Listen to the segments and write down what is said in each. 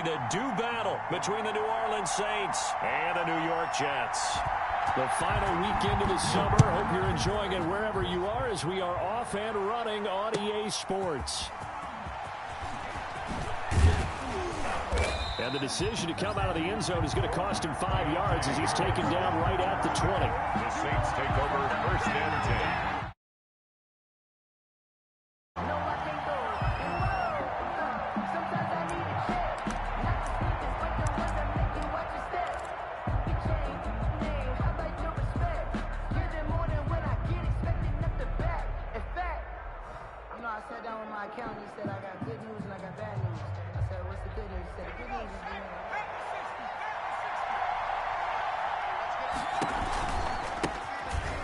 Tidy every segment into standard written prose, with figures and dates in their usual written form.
the do battle between the New Orleans Saints and the New York Jets. The final weekend of the summer. Hope you're enjoying it wherever you are as we are off and running on EA Sports. And the decision to come out of the end zone is going to cost him 5 yards as he's taken down right at the 20. The Saints take over 1st and 10.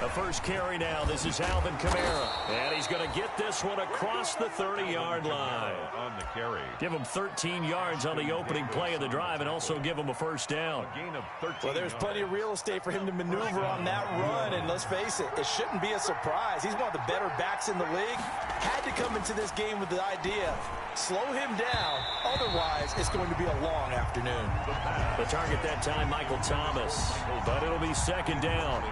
The first carry now. This is Alvin Kamara. And he's going to get this one across the 30-yard line. On the carry. Give him 13 yards on the opening play of the drive and also give him a first down. A gain of 13 well, there's plenty of real estate for him to maneuver on that run. And let's face it, it shouldn't be a surprise. He's one of the better backs in the league. Had to come into this game with the idea, slow him down. Otherwise, it's going to be a long afternoon. The target that time, Michael Thomas. But it'll be 2nd down.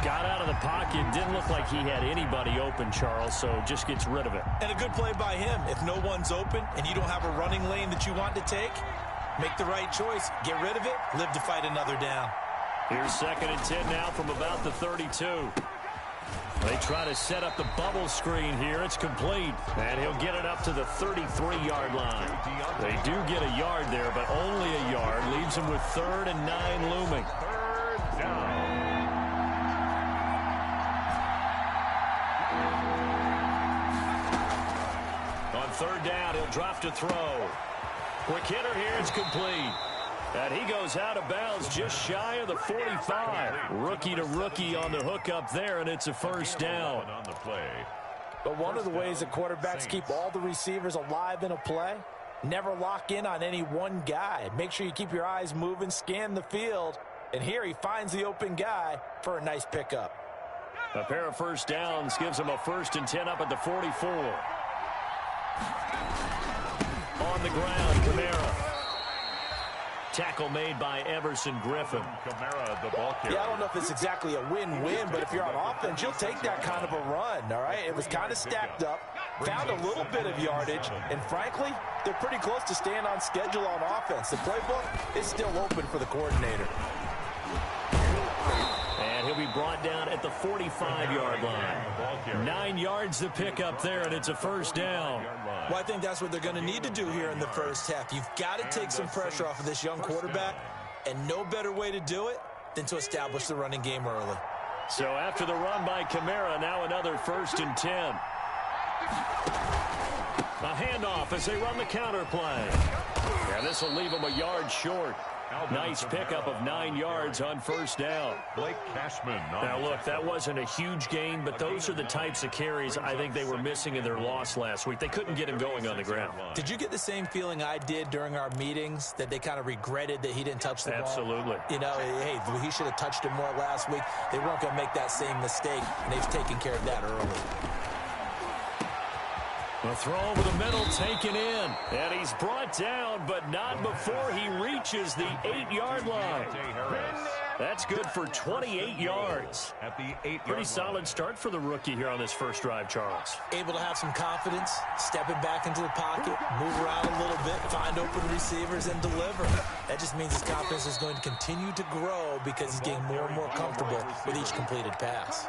Got out of the pocket. Didn't look like he had anybody open, Charles, so just gets rid of it. And a good play by him. If no one's open and you don't have a running lane that you want to take, make the right choice. Get rid of it. Live to fight another down. Here's 2nd and 10 now from about the 32. They try to set up the bubble screen here. It's complete. And he'll get it up to the 33-yard line. They do get a yard there, but only a yard. Leaves him with 3rd and 9 looming. 3rd down. On 3rd down, he'll drop to throw. Quick hitter here. It's complete. And he goes out of bounds just shy of the 45. Rookie to rookie on the hookup there, and it's a first down. On the play. But one of the ways that quarterbacks keep all the receivers alive in a play, never lock in on any one guy. Make sure you keep your eyes moving, scan the field. And here he finds the open guy for a nice pickup. A pair of first downs gives him a 1st and 10 up at the 44. On the ground, Kamara. Tackle made by Everson Griffin. Kamara, the ball carrier. Yeah, I don't know if it's exactly a win-win, but if you're on offense, you'll take that kind of a run, all right? It was kind of stacked up, found a little bit of yardage, and frankly, they're pretty close to staying on schedule on offense. The playbook is still open for the coordinator. And he'll be brought down at the 45-yard line. 9 yards to pick up there, and it's a first down. Well, I think that's what they're going to need to do here in the first half. You've got to take some pressure off of this young quarterback, and no better way to do it than to establish the running game early. So after the run by Kamara, now another 1st and 10. A handoff as they run the counter play. And this will leave him a yard short. Nice pickup of 9 yards on first down. Blake Cashman. Now, look, that wasn't a huge gain, but those are the types of carries I think they were missing in their loss last week. They couldn't get him going on the ground. Did you get the same feeling I did during our meetings, that they kind of regretted that he didn't touch the ball? Absolutely. You know, hey, he should have touched it more last week. They weren't going to make that same mistake, and they've taken care of that early. A throw over the middle taken in. And he's brought down, but not before he reaches the 8-yard line. That's good for 28 yards. At the 8-yard Pretty solid start for the rookie here on this first drive, Charles. Able to have some confidence, stepping back into the pocket, move around a little bit, find open receivers, and deliver. That just means his confidence is going to continue to grow because he's getting more and more comfortable with each completed pass.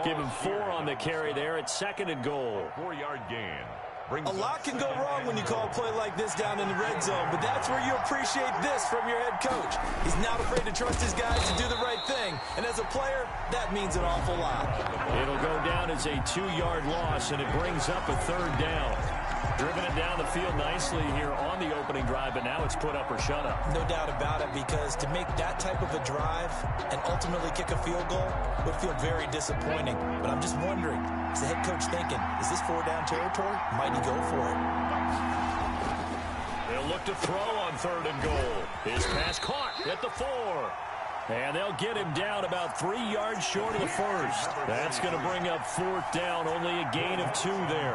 Give him 4 on the carry there at 2nd and goal. 4-yard gain. A lot can go wrong when you call a play like this down in the red zone, but that's where you appreciate this from your head coach. He's not afraid to trust his guys to do the right thing, and as a player, that means an awful lot. It'll go down as a 2-yard loss, and it brings up a 3rd down. Driven it down the field nicely here on the opening drive, but now it's put up or shut up. No doubt about it, because to make that type of a drive and ultimately kick a field goal would feel very disappointing. But I'm just wondering, is the head coach thinking, is this 4-down territory? Might he go for it? They'll look to throw on 3rd and goal. His pass caught at the 4. And they'll get him down about 3 yards short of the first. That's going to bring up 4th down, only a gain of 2 there.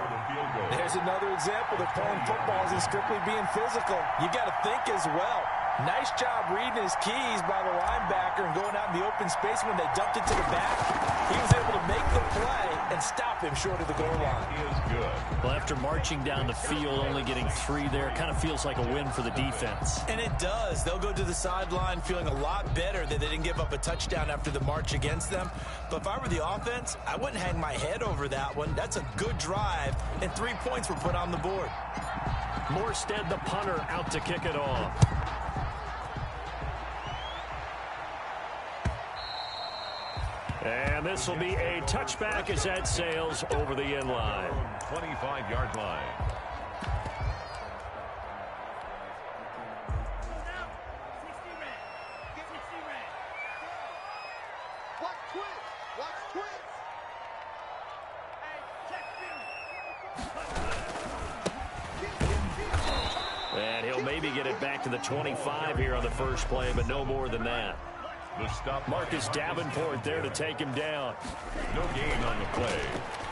There's another example. They're playing football isn't strictly being physical. You got to think as well. Nice job reading his keys by the linebacker and going out in the open space. When they dumped it to the back, he was able to make the play and stop him short of the goal line. He is good. Well, after marching down the field, only getting 3 there, kind of feels like a win for the defense. And it does. They'll go to the sideline feeling a lot better that they didn't give up a touchdown after the march against them. But if I were the offense, I wouldn't hang my head over that one. That's a good drive, and 3 points were put on the board. Morstead, the punter, out to kick it off. And this will be a touchback as that sails over the end line. 25-yard line. And he'll maybe get it back to the 25 here on the first play, but no more than that. The stop. Marcus Davenport there to take him down. No gain on the play.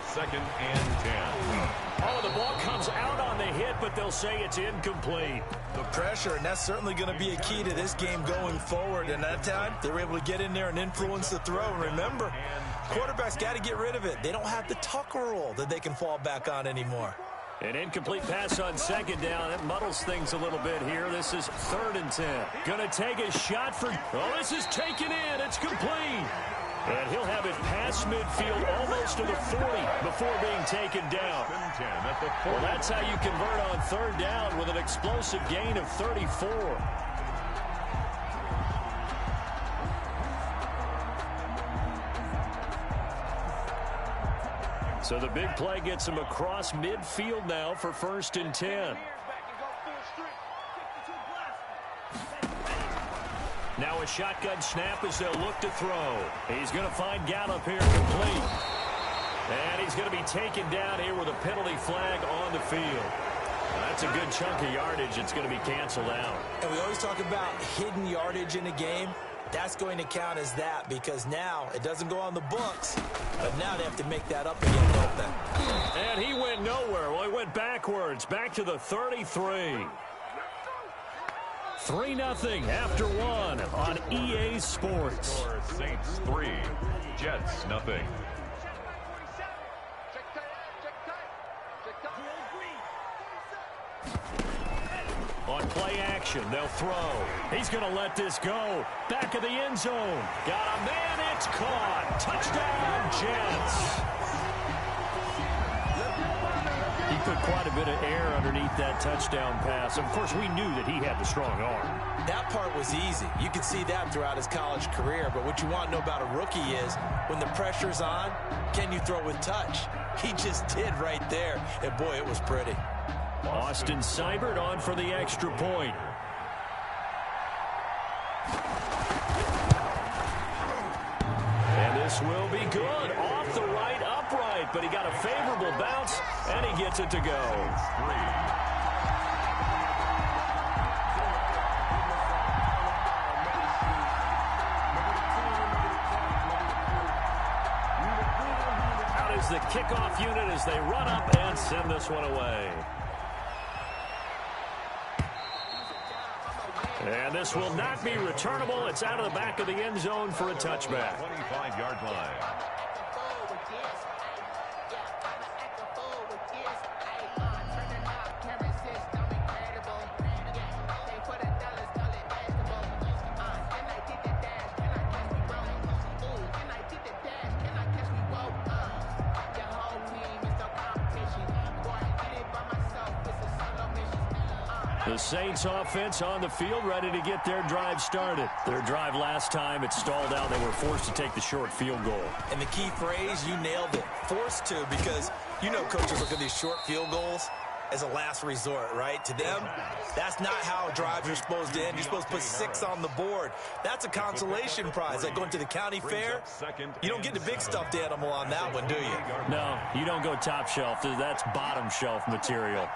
2nd and 10. Oh, the ball comes out on the hit, but they'll say it's incomplete. The pressure, and that's certainly going to be a key to this game going forward. And that time, they were able to get in there and influence the throw. And remember, quarterbacks got to get rid of it. They don't have the tuck rule that they can fall back on anymore. An incomplete pass on 2nd down. It muddles things a little bit here. This is 3rd and 10. Going to take a shot for... Oh, this is taken in. It's complete. And he'll have it past midfield almost to the 40 before being taken down. Well, that's how you convert on 3rd down with an explosive gain of 34. So the big play gets him across midfield now for 1st and 10. Now a shotgun snap as they'll look to throw. He's going to find Gallup here complete. And he's going to be taken down here with a penalty flag on the field. That's a good chunk of yardage. It's going to be canceled out. And we always talk about hidden yardage in a game. That's going to count as that because now it doesn't go on the books, but now they have to make that up again, don't they? And he went nowhere. Well, he went backwards, back to the 33. 3-0 after 1 on EA Sports. Saints 3, Jets nothing. On play action, they'll throw. He's going to let this go. Back of the end zone. Got a man, it's caught. Touchdown, Jets. He put quite a bit of air underneath that touchdown pass. Of course, we knew that he had the strong arm. That part was easy. You can see that throughout his college career. But what you want to know about a rookie is when the pressure's on, can you throw with touch? He just did right there. And, boy, it was pretty. Austin Seibert on for the extra point. And this will be good. Off the right upright, but he got a favorable bounce, and he gets it to go. Out is the kickoff unit as they run up and send this one away. And this will not be returnable. It's out of the back of the end zone for a touchback. 25-yard line. The Saints offense on the field ready to get their drive started. Their drive last time, it stalled out. They were forced to take the short field goal. And the key phrase, you nailed it. Forced to, because you know coaches look at these short field goals as a last resort, right? To them, that's not how drives are supposed to end. You're supposed to put 6 on the board. That's a consolation prize. Like going to the county fair, you don't get the big stuffed animal on that one, do you? No, you don't go top shelf. That's bottom shelf material.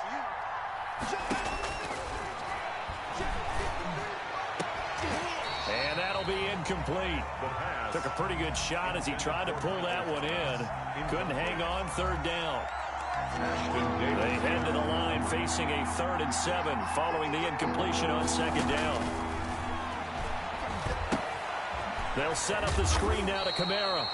And that'll be incomplete. Took a pretty good shot as he tried to pull that one in. Couldn't hang on. Third down. They head to the line facing a 3rd and 7 following the incompletion on 2nd down. They'll set up the screen now to Kamara.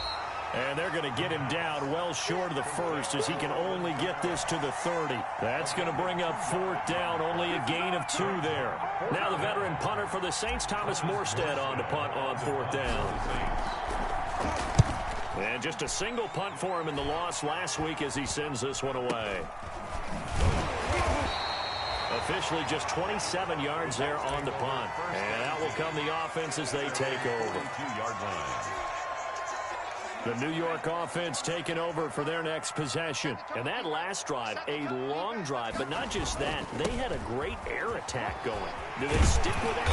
And they're going to get him down well short of the first as he can only get this to the 30. That's going to bring up 4th down, only a gain of 2 there. Now the veteran punter for the Saints, Thomas Morstead, on to punt on 4th down. And just a single punt for him in the loss last week as he sends this one away. Officially just 27 yards there on the punt. And out will come the offense as they take over. 2-yard line. The New York offense taking over for their next possession. And that last drive, a long drive, but not just that. They had a great air attack going. Do they stick with it?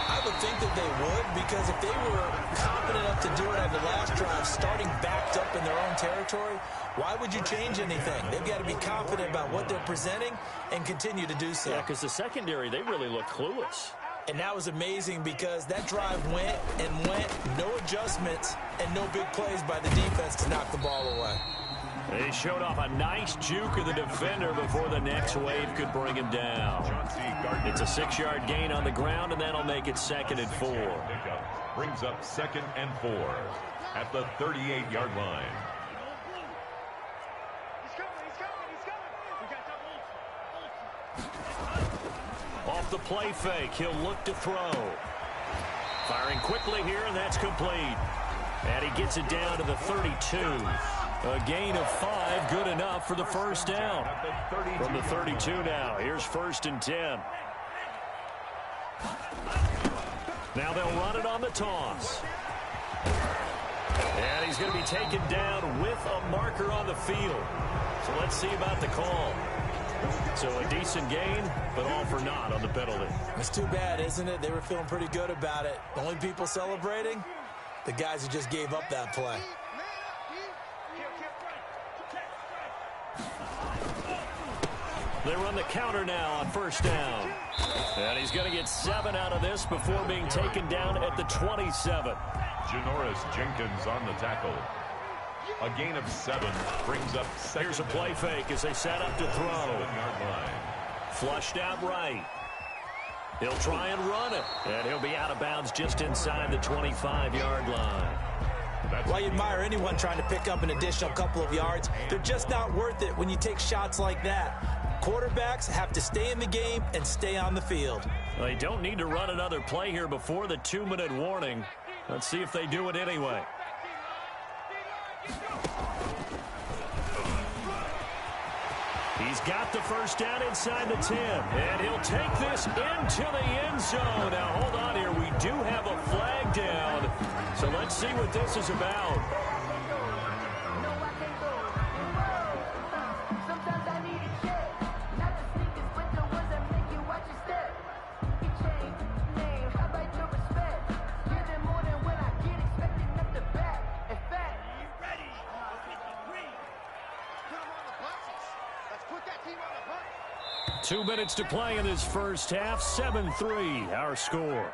I would think that they would, because if they were confident enough to do it on the last drive, starting backed up in their own territory, why would you change anything? They've got to be confident about what they're presenting and continue to do so. Yeah, because the secondary, they really look clueless. And that was amazing because that drive went and went, no adjustments, and no big plays by the defense to knock the ball away. They showed off a nice juke of the defender before the next wave could bring him down. It's a 6-yard gain on the ground, and that'll make it 2nd and 4. Brings up 2nd and 4 at the 38-yard line. Off the play fake, he'll look to throw. Firing quickly here, and that's complete. And he gets it down to the 32. A gain of 5, good enough for the first down. From the 32 now, here's 1st and 10. Now they'll run it on the toss. And he's going to be taken down with a marker on the field. So let's see about the call. So a decent gain, but all for naught on the penalty. It's too bad, isn't it? They were feeling pretty good about it. The only people celebrating, the guys who just gave up that play. They run the counter now on 1st down. And he's going to get 7 out of this before being taken down at the 27. Janoris Jenkins on the tackle. A gain of 7 brings up 2nd. Here's a play fake as they set up to throw. 7-yard line. Flushed out right. He'll try and run it. And he'll be out of bounds just inside the 25-yard line. Well, you admire anyone trying to pick up an additional couple of yards. They're just not worth it when you take shots like that. Quarterbacks have to stay in the game and stay on the field. Well, they don't need to run another play here before the 2-minute warning. Let's see if they do it anyway. He's got the first down inside the 10. And he'll take this into the end zone. Now, hold on here. We do have a flag down. So let's see what this is about. Two minutes to play in this first half. 7-3, our score.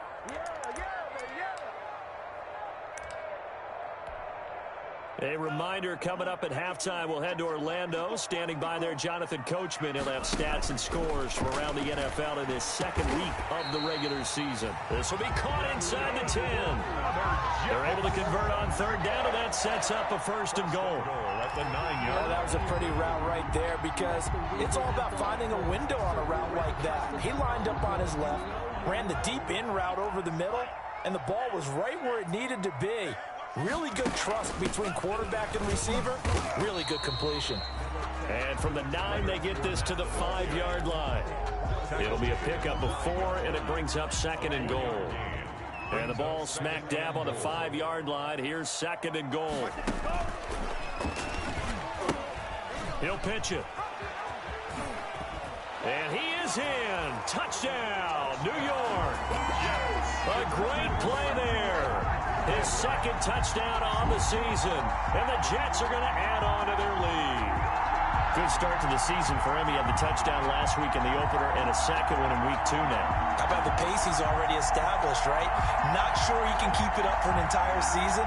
A reminder, coming up at halftime, we'll head to Orlando. Standing by there, Jonathan Coachman. He'll have stats and scores from around the NFL in this 2nd week of the regular season. This will be caught inside the 10. They're able to convert on 3rd down, and that sets up a 1st and goal. At the 9-yard. Yeah, that was a pretty route right there because it's all about finding a window on a route like that. He lined up on his left, ran the deep in route over the middle, and the ball was right where it needed to be. Really good trust between quarterback and receiver. Really good completion. And from the 9, they get this to the 5-yard line. It'll be a pickup of 4, and it brings up 2nd and goal. And the ball smack dab on the 5-yard line. Here's 2nd and goal. He'll pitch it. And he is in. Touchdown, New York. A great play there. His 2nd touchdown on the season. And the Jets are going to add on to their lead. Good start to the season for him. He had the touchdown last week in the opener and a second one in week 2 now. How about the pace he's already established, right? Not sure he can keep it up for an entire season,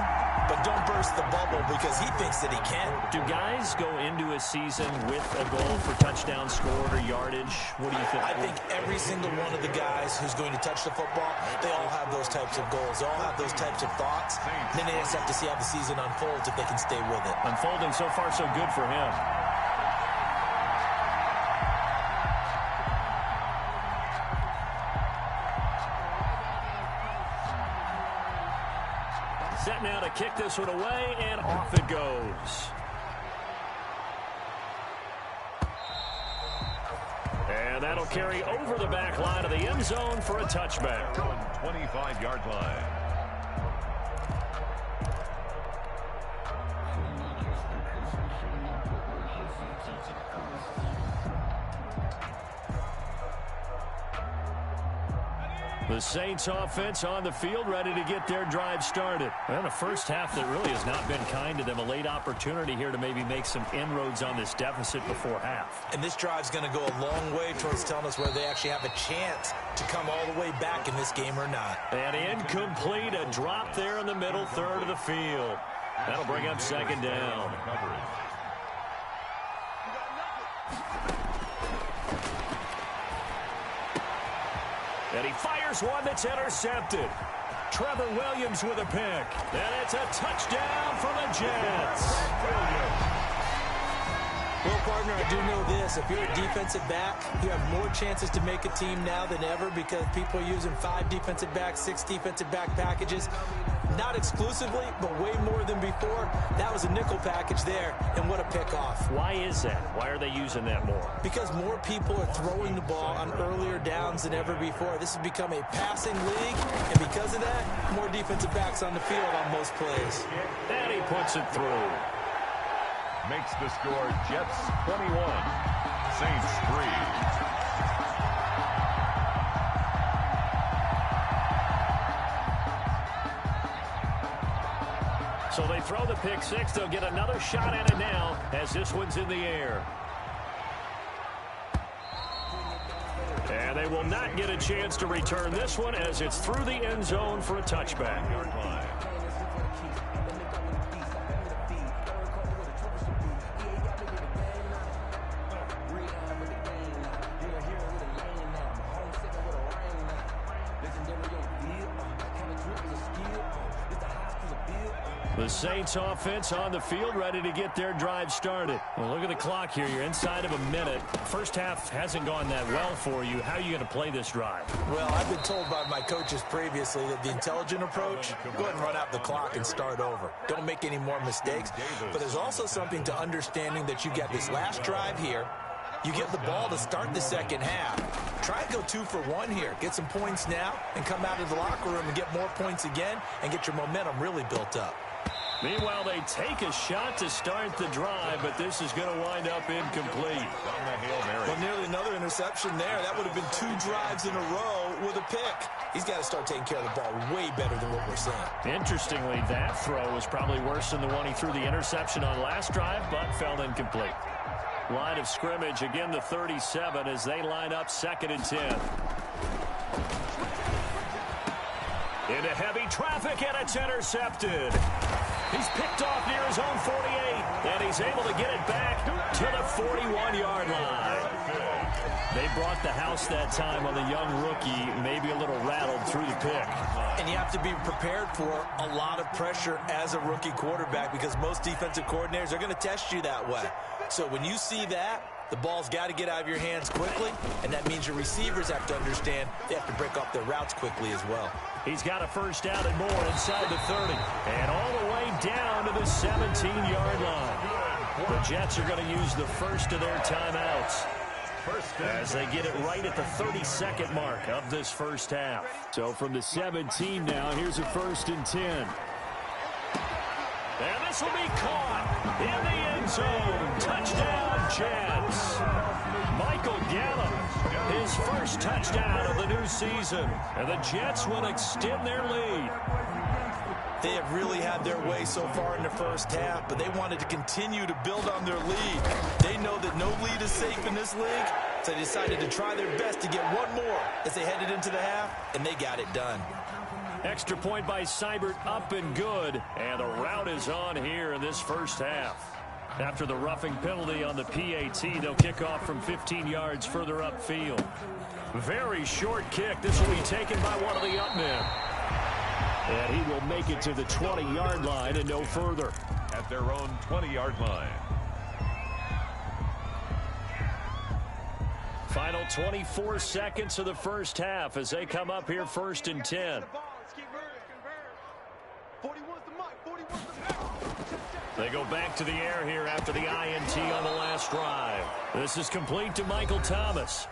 but don't burst the bubble because he thinks that he can. Do guys go into a season with a goal for touchdown scored or yardage? What do you think? I think every single one of the guys who's going to touch the football, they all have those types of goals. They all have those types of thoughts. Then they just have to see how the season unfolds if they can stay with it. Unfolding so far so good for him. Set now to kick this one away, and off it goes. And that'll carry over the back line of the end zone for a touchback. 25-yard line. The Saints offense on the field, ready to get their drive started. And a first half that really has not been kind to them. A late opportunity here to maybe make some inroads on this deficit before half. And this drive's going to go a long way towards telling us whether they actually have a chance to come all the way back in this game or not. And incomplete, a drop there in the middle third of the field. That'll bring up second down. And he fires one that's intercepted. Trevor Williams with a pick. And it's a touchdown for the Jets. Well, partner, I do know this. If you're a defensive back, you have more chances to make a team now than ever because people are using 5 defensive backs, 6 defensive back packages. Not exclusively, but way more than before. That was a nickel package there, and what a pickoff. Why is that? Why are they using that more? Because more people are throwing the ball on earlier downs than ever before. This has become a passing league, and because of that, more defensive backs on the field on most plays. And he puts it through. Makes the score Jets 21, Saints 3. So they throw the pick six. They'll get another shot at it now as this one's in the air. And they will not get a chance to return this one as it's through the end zone for a touchback. The Saints offense on the field ready to get their drive started. Well, look at the clock here. You're inside of a minute. First half hasn't gone that well for you. How are you going to play this drive? Well, I've been told by my coaches previously that the intelligent approach, go ahead and run out the clock and start over. Don't make any more mistakes. But there's also something to understanding that you get this last drive here. You get the ball to start the second half. Try and go 2 for 1 here. Get some points now and come out of the locker room and get more points again and get your momentum really built up. Meanwhile, they take a shot to start the drive, but this is going to wind up incomplete. Well, nearly another interception there. That would have been 2 drives in a row with a pick. He's got to start taking care of the ball way better than what we're seeing. Interestingly, that throw was probably worse than the one he threw the interception on last drive, but fell incomplete. Line of scrimmage, again the 37 as they line up 2nd and 10. Into heavy traffic, and it's intercepted. He's picked off near his own 48, and he's able to get it back to the 41-yard line. They brought the house that time on the young rookie, maybe a little rattled through the pick. And you have to be prepared for a lot of pressure as a rookie quarterback because most defensive coordinators are going to test you that way. So when you see that, the ball's got to get out of your hands quickly, and that means your receivers have to understand they have to break off their routes quickly as well. He's got a first down and more inside the 30, and all the way down to the 17-yard line. The Jets are going to use the first of their timeouts as they get it right at the 32nd mark of this first half. So from the 17 now, here's a 1st and 10. And this will be caught in the end zone. Touchdown, Jets. Michael Gallup, his first touchdown of the new season. And the Jets will extend their lead. They have really had their way so far in the first half, but they wanted to continue to build on their lead. They know that no lead is safe in this league, so they decided to try their best to get one more as they headed into the half, and they got it done. Extra point by Seibert, up and good. And the rout is on here in this first half. After the roughing penalty on the PAT, they'll kick off from 15 yards further upfield. Very short kick. This will be taken by one of the up men. And he will make it to the 20-yard line and no further. At their own 20-yard line. Final 24 seconds of the first half as they come up here 1st and 10. They go back to the air here after the INT on the last drive. This is complete to Michael Thomas.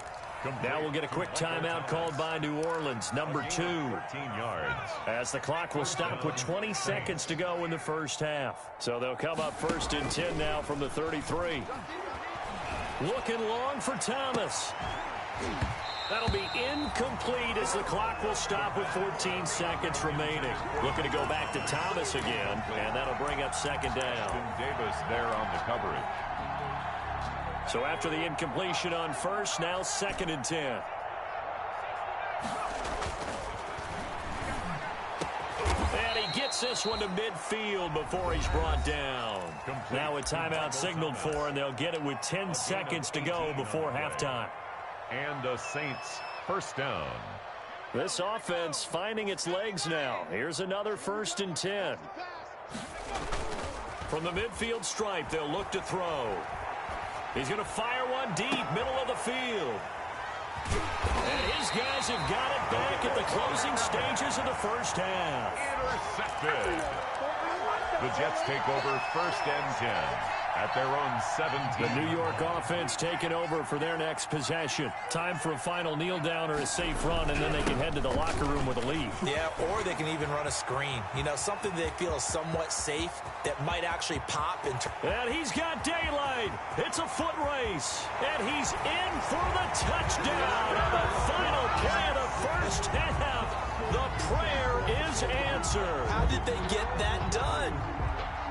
Now we'll get a quick timeout called by New Orleans, number 2. 13 yards. As the clock will stop with 20 seconds to go in the first half. So they'll come up 1st and 10 now from the 33. Looking long for Thomas. That'll be incomplete as the clock will stop with 14 seconds remaining. Looking to go back to Thomas again, and that'll bring up 2nd down. Davis there on the coverage. So after the incompletion on 1st, now 2nd and 10. And he gets this one to midfield before he's brought down. Now a timeout signaled for, and they'll get it with 10 seconds to go before halftime. And the Saints first down. This offense finding its legs now. Here's another 1st and 10. From the midfield stripe, they'll look to throw. He's going to fire one deep, middle of the field. And his guys have got it back at the closing stages of the first half. Intercepted. The Jets take over 1st and 10 at their own 17. The New York offense taking over for their next possession. Time for a final kneel down or a safe run, and then they can head to the locker room with a lead. Yeah, or they can even run a screen. You know, something they feel is somewhat safe that might actually pop. And he's got daylight. It's a foot race. And he's in for the touchdown on the final play of the first half. The prayer is answered. How did they get that done?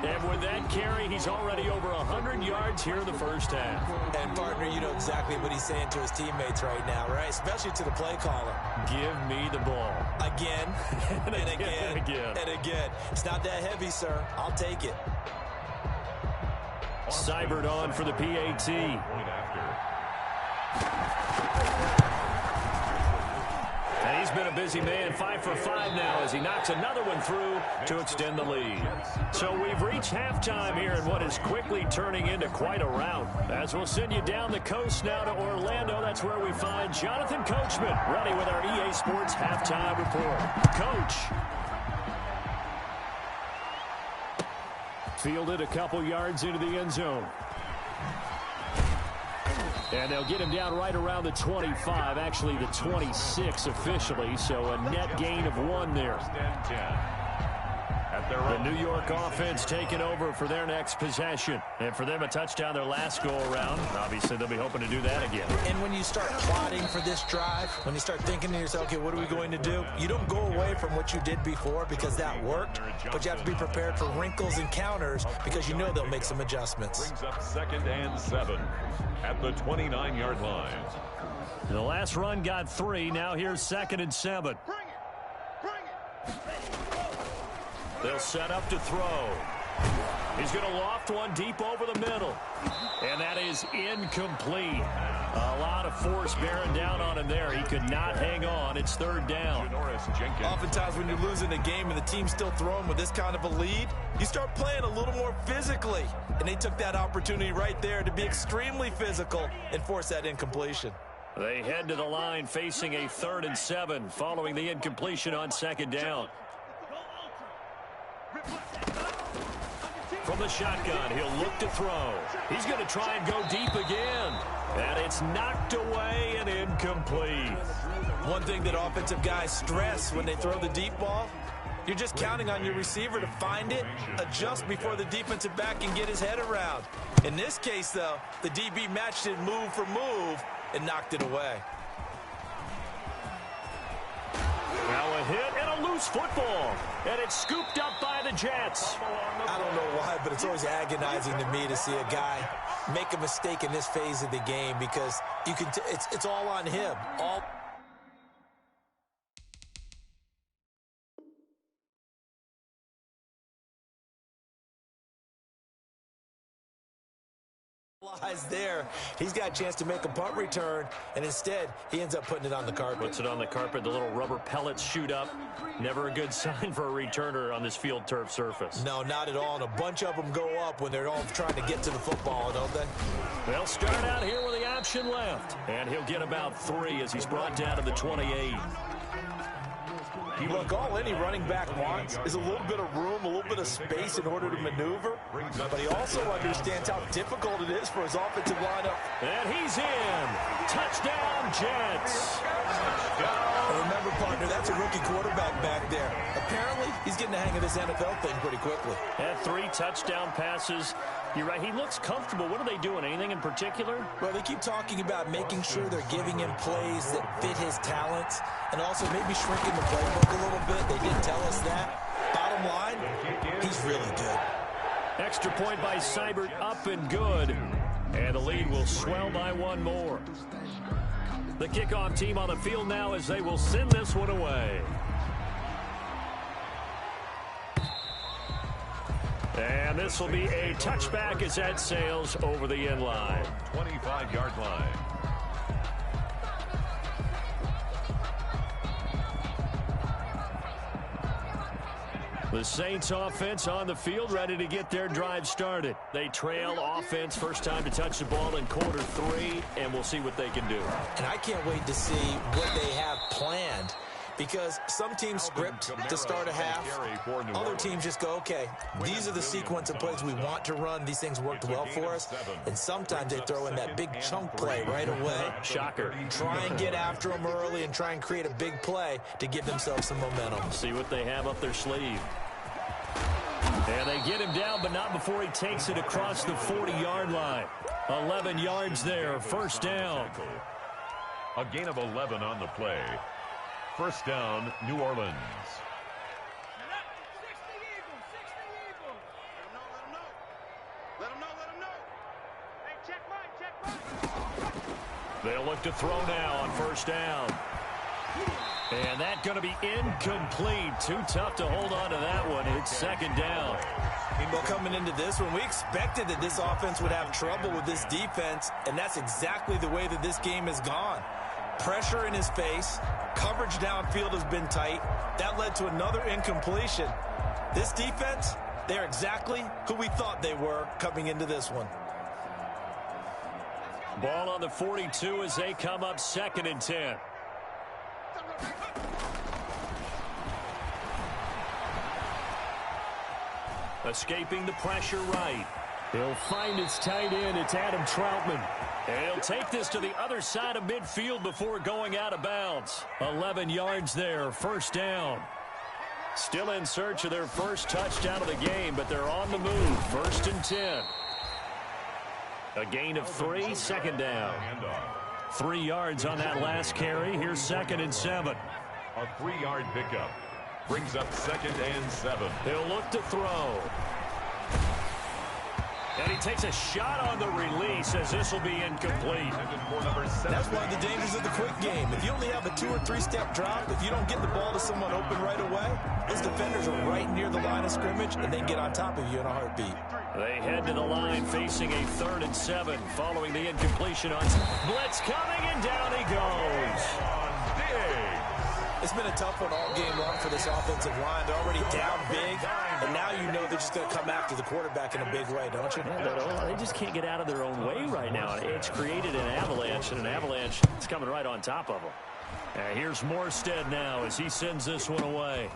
And with that carry, he's already over 100 yards here in the first half. And, partner, you know exactly what he's saying to his teammates right now, right? Especially to the play caller. Give me the ball. Again, and again, and again. It's not that heavy, sir. I'll take it. Seibert on for the PAT. Point after. And he's been a busy man, 5 for 5 now as he knocks another one through to extend the lead. So we've reached halftime here in what is quickly turning into quite a rout. As we'll send you down the coast now to Orlando, that's where we find Jonathan Coachman ready with our EA Sports halftime report. Coach. Fielded a couple yards into the end zone. And they'll get him down right around the 25, actually the 26 officially, so a net gain of 1 there. The New York offense taking over for their next possession. And for them, a touchdown their last go-around. Obviously, they'll be hoping to do that again. And when you start plotting for this drive, when you start thinking to yourself, okay, what are we going to do? You don't go away from what you did before because that worked, but you have to be prepared for wrinkles and counters because you know they'll make some adjustments. Brings up 2nd and 7 at the 29-yard line. The last run got 3. Now here's 2nd and 7. They'll set up to throw. He's going to loft one deep over the middle. And that is incomplete. A lot of force bearing down on him there. He could not hang on. It's 3rd down. Oftentimes when you're losing a game and the team's still throwing with this kind of a lead, you start playing a little more physically. And they took that opportunity right there to be extremely physical and force that incompletion. They head to the line facing a 3rd and 7 following the incompletion on 2nd down. From the shotgun, he'll look to throw. He's going to try and go deep again. And it's knocked away and incomplete. One thing that offensive guys stress when they throw the deep ball, you're just counting on your receiver to find it, adjust before the defensive back can get his head around. In this case, though, the DB matched it move for move and knocked it away. Now a hit and a loose loose football, and it's scooped up by the Jets. I don't know why, but it's always agonizing to me to see a guy make a mistake in this phase of the game because you can it's all on him. All lies there. He's got a chance to make a punt return, and instead he ends up putting it on the carpet. Puts it on the carpet. The little rubber pellets shoot up. Never a good sign for a returner on this field turf surface. No, not at all. And a bunch of them go up when they're all trying to get to the football, don't they? They'll start out here with the option left. And he'll get about 3 as he's brought down to the 28. Look, all any running back wants is a little bit of room, a little bit of space in order to maneuver. But he also understands how difficult it is for his offensive lineup. And he's in. Touchdown, Jets. And remember, partner, that's a rookie quarterback back there. Apparently, he's getting the hang of this NFL thing pretty quickly. Had 3 touchdown passes. You're right. He looks comfortable. What are they doing? Anything in particular? Well, they keep talking about making sure they're giving him plays that fit his talents and also maybe shrinking the playbook a little bit. They did tell us that. Bottom line, he's really good. Extra point by Seibert, up and good. And the lead will swell by 1 more. The kickoff team on the field now as they will send this one away. And this will be a touchback as that sails over the end line. 25-yard line. The Saints offense on the field, ready to get their drive started. They trail offense, first time to touch the ball in quarter 3, and we'll see what they can do. And I can't wait to see what they have planned, because some teams script to start a half. Other teams just go, okay, these are the sequence of plays we want to run. These things worked well for us. And sometimes they throw in that big chunk play right away. Shocker. Try and get after them early and try and create a big play to give themselves some momentum. See what they have up their sleeve. And they get him down, but not before he takes it across the 40-yard line. 11 yards there, first down. A gain of 11 on the play. First down, New Orleans. They'll look to throw now on first down. And that's going to be incomplete. Too tough to hold on to that one. It's second down. Well, coming into this one, we expected that this offense would have trouble with this defense, and that's exactly the way that this game has gone. Pressure in his face. Coverage downfield has been tight. That led to another incompletion. This defense, they're exactly who we thought they were coming into this one. Ball on the 42 as they come up 2nd and 10. Escaping the pressure right. He'll find his tight end. It's Adam Troutman. And he'll take this to the other side of midfield before going out of bounds. 11 yards there, first down. Still in search of their first touchdown of the game, but they're on the move. 1st and 10. A gain of 3, second down. 3 yards on that last carry. Here's 2nd and 7. A 3-yard pickup. Brings up 2nd and 7. He'll look to throw. And he takes a shot on the release as this will be incomplete. That's one of the dangers of the quick game. If you only have a 2- or 3-step drop, if you don't get the ball to someone open right away, those defenders are right near the line of scrimmage, and they can get on top of you in a heartbeat. They head to the line facing a 3rd and 7 following the incompletion on blitz coming, and down he goes. It's been a tough one all game long for this offensive line. They're already down big, and now you know they're just going to come after the quarterback in a big way, don't you? Yeah, they just can't get out of their own way right now. It's created an avalanche, and an avalanche is coming right on top of them. Here's Morstead now as he sends this one away.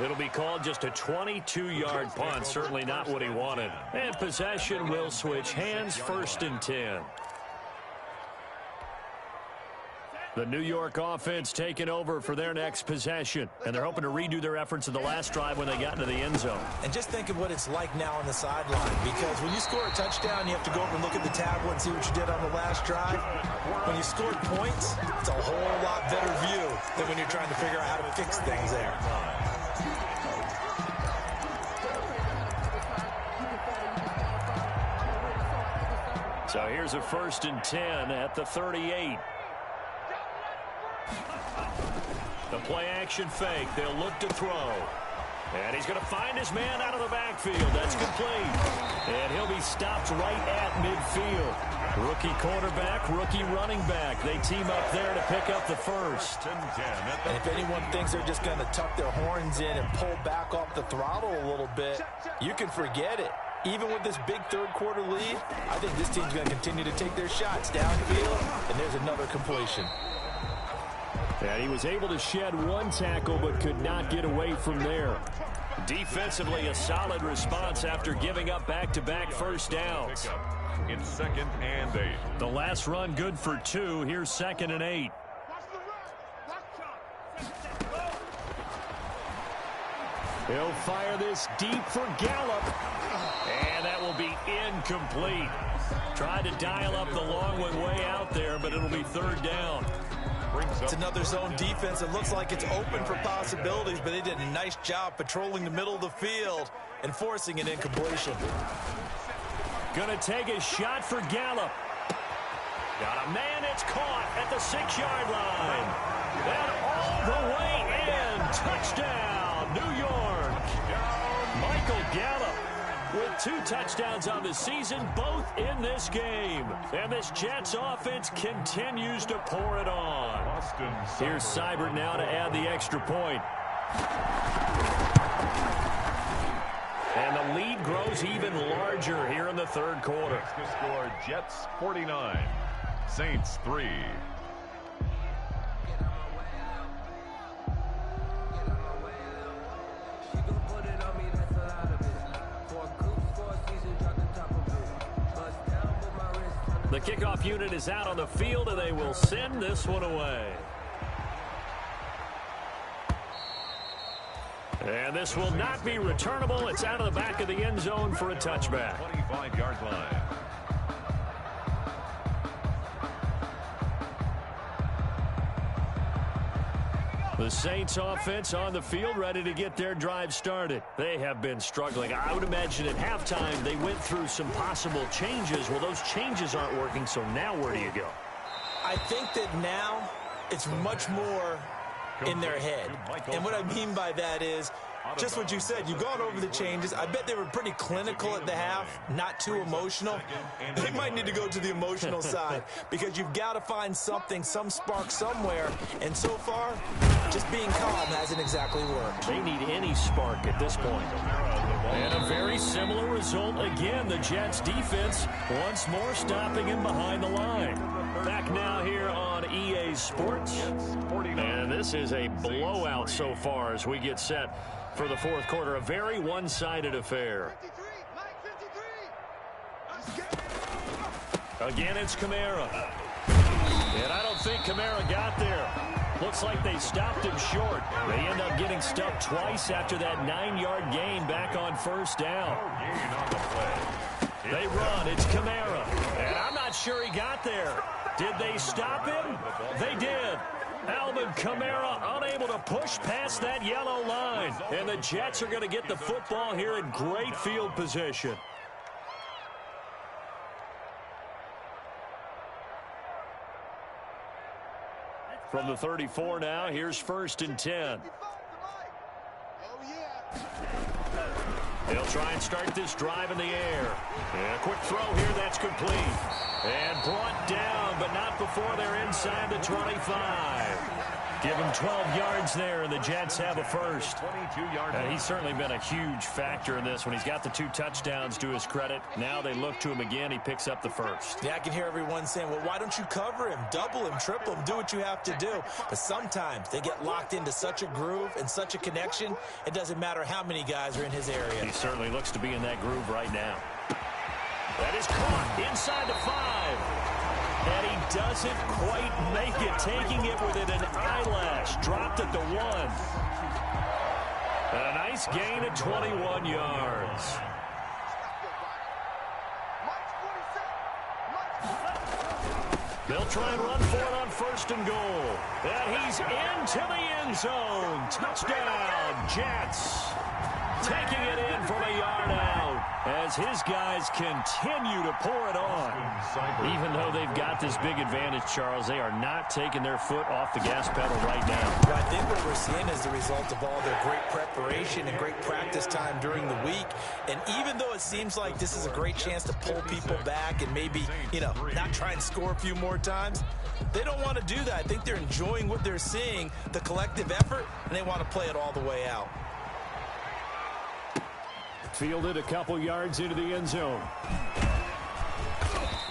It'll be called just a 22-yard punt, certainly not what he wanted. And possession will switch hands, 1st and 10. The New York offense taking over for their next possession. And they're hoping to redo their efforts in the last drive when they got into the end zone. And just think of what it's like now on the sideline. Because when you score a touchdown, you have to go over and look at the tablet and see what you did on the last drive. When you scored points, it's a whole lot better view. than when you're trying to figure out how to fix things there. So here's a 1st and 10 at the 38. The play action fake. They'll look to throw. And he's going to find his man out of the backfield. That's complete. And he'll be stopped right at midfield. Rookie quarterback, rookie running back. They team up there to pick up the first. And if anyone thinks they're just going to tuck their horns in and pull back off the throttle a little bit, you can forget it. Even with this big third-quarter lead, I think this team's going to continue to take their shots downfield, and there's another completion. And he was able to shed one tackle but could not get away from there. Defensively, a solid response after giving up back-to-back first downs. It's 2nd and 8. The last run good for 2. Here's 2nd and 8. He'll fire this deep for Gallup. And that will be incomplete. Tried to dial up the long one way out there, but it'll be 3rd down. It's another zone defense. It looks like it's open for possibilities, but they did a nice job patrolling the middle of the field and forcing an incompletion. Going to take a shot for Gallup. Got a man, it's caught at the 6-yard line. And all the way in. Touchdown, New York. Michael Gallup with 2 touchdowns on the season, both in this game. And this Jets offense continues to pour it on. Here's Seibert now to add the extra point. And the lead grows even larger here in the 3rd quarter. The score, Jets 49, Saints 3. The kickoff unit is out on the field, and they will send this one away. And this will not be returnable. It's out of the back of the end zone for a touchback. 25-yard line. The Saints offense on the field ready to get their drive started. They have been struggling. I would imagine at halftime they went through some possible changes. Well, those changes aren't working, so now where do you go? I think that now it's much more in their head. And what I mean by that is just what you said. You've gone over the changes. I bet they were pretty clinical at the half, not too emotional. They might need to go to the emotional side because you've got to find something, some spark somewhere. And so far, just being calm hasn't exactly worked. They need any spark at this point. And a very similar result again. The Jets defense once more stopping him behind the line. Back now here on EA Sports. And this is a blowout so far as we get set for the 4th quarter. A very one-sided affair. Again, it's Kamara. And I don't think Kamara got there. Looks like they stopped him short. They end up getting stuffed twice after that 9-yard gain back on 1st down. They run. It's Kamara. And I'm not sure he got there. Did they stop him? They did. Alvin Kamara unable to push past that yellow line. And the Jets are going to get the football here in great field position. From the 34 now, here's 1st and 10. They'll try and start this drive in the air. And a quick throw here, that's complete. And brought down, but not before they're inside the 25. Give him 12 yards there, and the Jets have a first. 22-yard line. And he's certainly been a huge factor in this when he's got the 2 touchdowns to his credit. Now they look to him again. He picks up the first. Yeah, I can hear everyone saying, well, why don't you cover him, double him, triple him, do what you have to do. But sometimes they get locked into such a groove and such a connection, it doesn't matter how many guys are in his area. He certainly looks to be in that groove right now. That is caught inside the 5. And he doesn't quite make it, taking it within an eyelash. Dropped at the 1. And a nice gain at 21 yards. They'll try and run for it on 1st and goal. And he's into the end zone. Touchdown, Jets. Taking it in from a yard out as his guys continue to pour it on. Even though they've got this big advantage, Charles, they are not taking their foot off the gas pedal right now. I think what we're seeing is the result of all their great preparation and great practice time during the week. And even though it seems like this is a great chance to pull people back and maybe, not try and score a few more times, they don't want to do that. I think they're enjoying what they're seeing, the collective effort, and they want to play it all the way out. Fielded a couple yards into the end zone.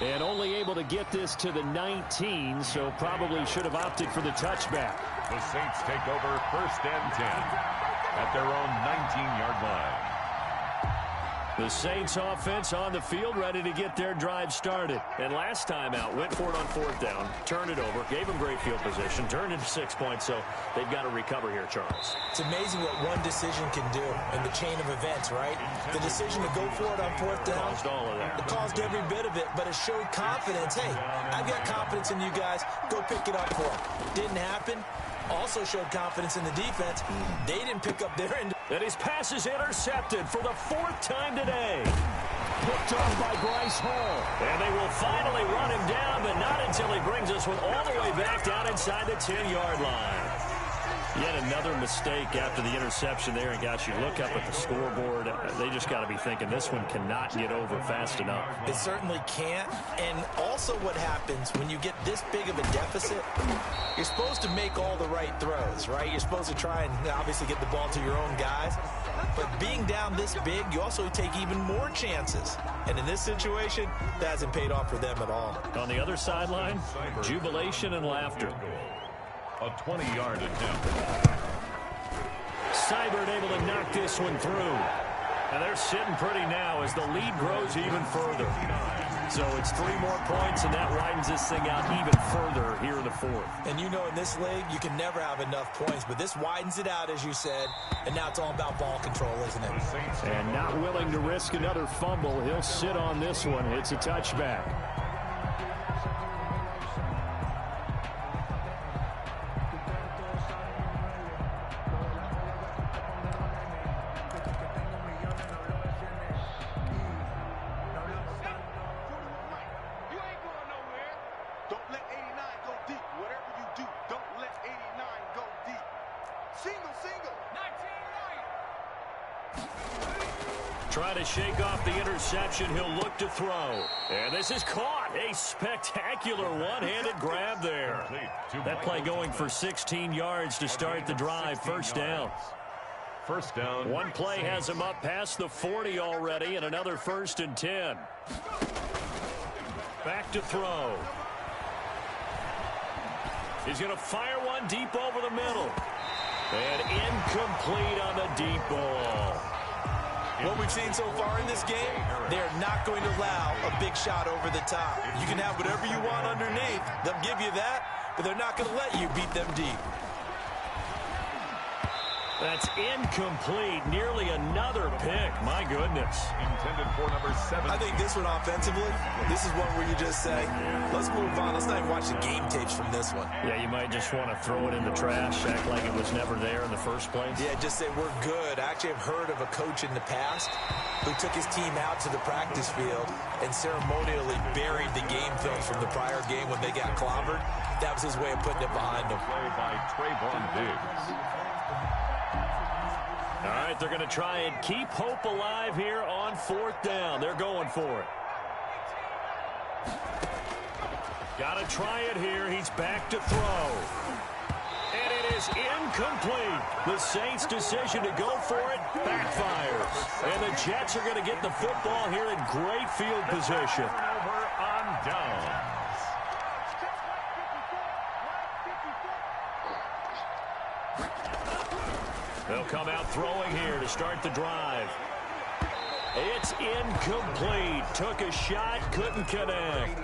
And only able to get this to the 19, so probably should have opted for the touchback. The Saints take over 1st and 10 at their own 19-yard line. The Saints offense on the field, ready to get their drive started. And last time out, went for it on 4th down, turned it over, gave them great field position, turned into 6 points, so they've got to recover here, Charles. It's amazing what one decision can do in the chain of events, right? The decision to go for it on 4th down. Caused all of that. It caused every bit of it, but it showed confidence. Hey, I've got confidence in you guys. Go pick it up for them. Didn't happen. Also showed confidence in the defense. They didn't pick up their end. And his pass is intercepted for the 4th time today. Picked off by Bryce Hall. And they will finally run him down, but not until he brings us all the way back down inside the 10-yard line. Yet another mistake after the interception there, and gosh, you look up at the scoreboard, they just got to be thinking this one cannot get over fast enough. It certainly can't. And also what happens when you get this big of a deficit, you're supposed to make all the right throws, right? You're supposed to try and obviously get the ball to your own guys. But being down this big, you also take even more chances. And in this situation, that hasn't paid off for them at all. On the other sideline, jubilation and laughter. A 20-yard attempt. Seibert able to knock this one through. And they're sitting pretty now as the lead grows even further. So it's 3 more points, and that widens this thing out even further here in the 4th. And in this league, you can never have enough points, but this widens it out, as you said, and now it's all about ball control, isn't it? And not willing to risk another fumble. He'll sit on this one. It's a touchback. Trying to shake off the interception. He'll look to throw. And this is caught. A spectacular one-handed grab there. That play going for 16 yards to start the drive. 1st down. 1st down. One play has him up past the 40 already, and another 1st and 10. Back to throw. He's going to fire one deep over the middle. And incomplete on the deep ball. What we've seen so far in this game, they're not going to allow a big shot over the top. You can have whatever you want underneath. They'll give you that, but they're not going to let you beat them deep. That's incomplete. Nearly another pick. My goodness. Intended for number 7. I think this one offensively, this is one where you just say, let's move on. Let's not even watch the game tapes from this one. Yeah, you might just want to throw it in the trash, act like it was never there in the first place. Yeah, just say we're good. I actually have heard of a coach in the past who took his team out to the practice field and ceremonially buried the game film from the prior game when they got clobbered. That was his way of putting it behind them. Play by Trayvon Diggs. All right, they're going to try and keep hope alive here on 4th down. They're going for it. Got to try it here. He's back to throw. And it is incomplete. The Saints' decision to go for it backfires. And the Jets are going to get the football here in great field position. Over on downs. They'll come out throwing here to start the drive. It's incomplete. Took a shot, couldn't connect.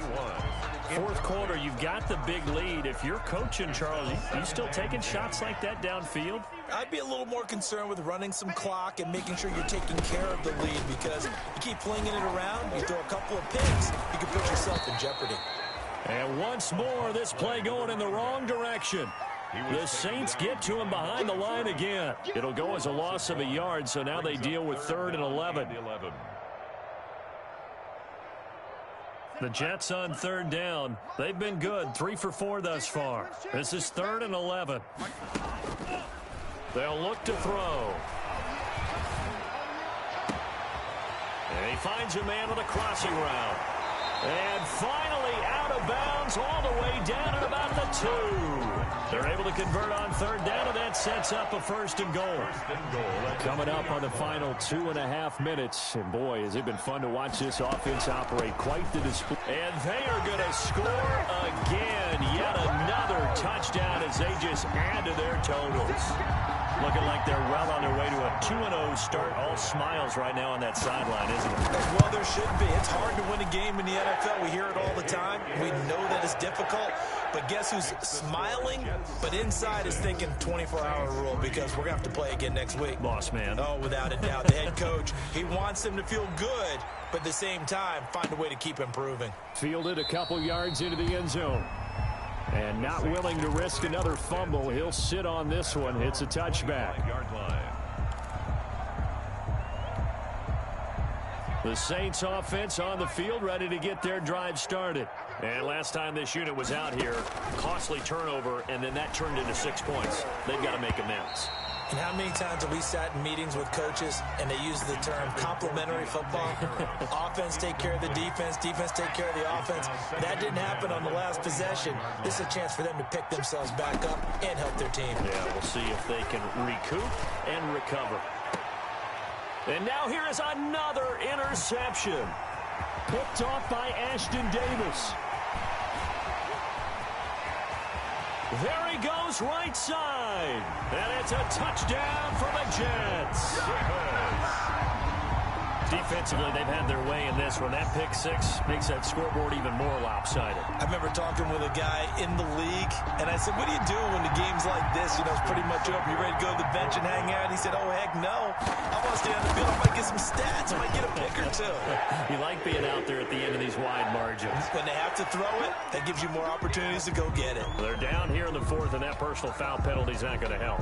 4th quarter, you've got the big lead. If you're coaching, Charles, you still taking shots like that downfield? I'd be a little more concerned with running some clock and making sure you're taking care of the lead, because you keep flinging it around, you throw a couple of picks, you can put yourself in jeopardy. And once more, this play going in the wrong direction. The Saints get to him behind the line again. It'll go as a loss of a yard, so now they deal with 3rd and 11. The Jets on 3rd down. They've been good, 3 for 4 thus far. This is 3rd and 11. They'll look to throw. And he finds a man on a crossing route. And finally out of bounds all the way down at about the 2. They're able to convert on 3rd down, and that sets up a 1st and goal. Coming up on the final 2.5 minutes. And boy, has it been fun to watch this offense operate. Quite the display. And they are going to score again. Yet another touchdown as they just add to their totals. Looking like they're well on their way to a 2-0 start. All smiles right now on that sideline, isn't it? Well, there should be. It's hard to win a game in the NFL. We hear it all the time. We know that it's difficult. But guess who's smiling, but inside is thinking 24-hour rule, because we're going to have to play again next week. Boss man. Oh, without a doubt. The head coach, he wants them to feel good, but at the same time, find a way to keep improving. Fielded a couple yards into the end zone. And not willing to risk another fumble. He'll sit on this one. It's a touchback. The Saints offense on the field, ready to get their drive started. And last time this unit was out here, costly turnover, and then that turned into 6 points. They've got to make amends. And how many times have we sat in meetings with coaches and they use the term complementary football? Offense take care of the defense, defense take care of the offense. That didn't happen on the last possession. This is a chance for them to pick themselves back up and help their team. Yeah, we'll see if they can recoup and recover. And now here is another interception. Picked off by Ashton Davis. There he goes, right side. And it's a touchdown for the Jets. Defensively, they've had their way in this one. That pick 6 makes that scoreboard even more lopsided. I remember talking with a guy in the league, and I said, what do you do when the game's like this? You know, it's pretty much over. You ready to go to the bench and hang out? He said, oh, heck no. I want to stay on the field. I might get some stats. I might get a pick or 2. You like being out there at the end of these wide margins. When they have to throw it, that gives you more opportunities to go get it. They're down here in the 4th, and that personal foul penalty is not going to help.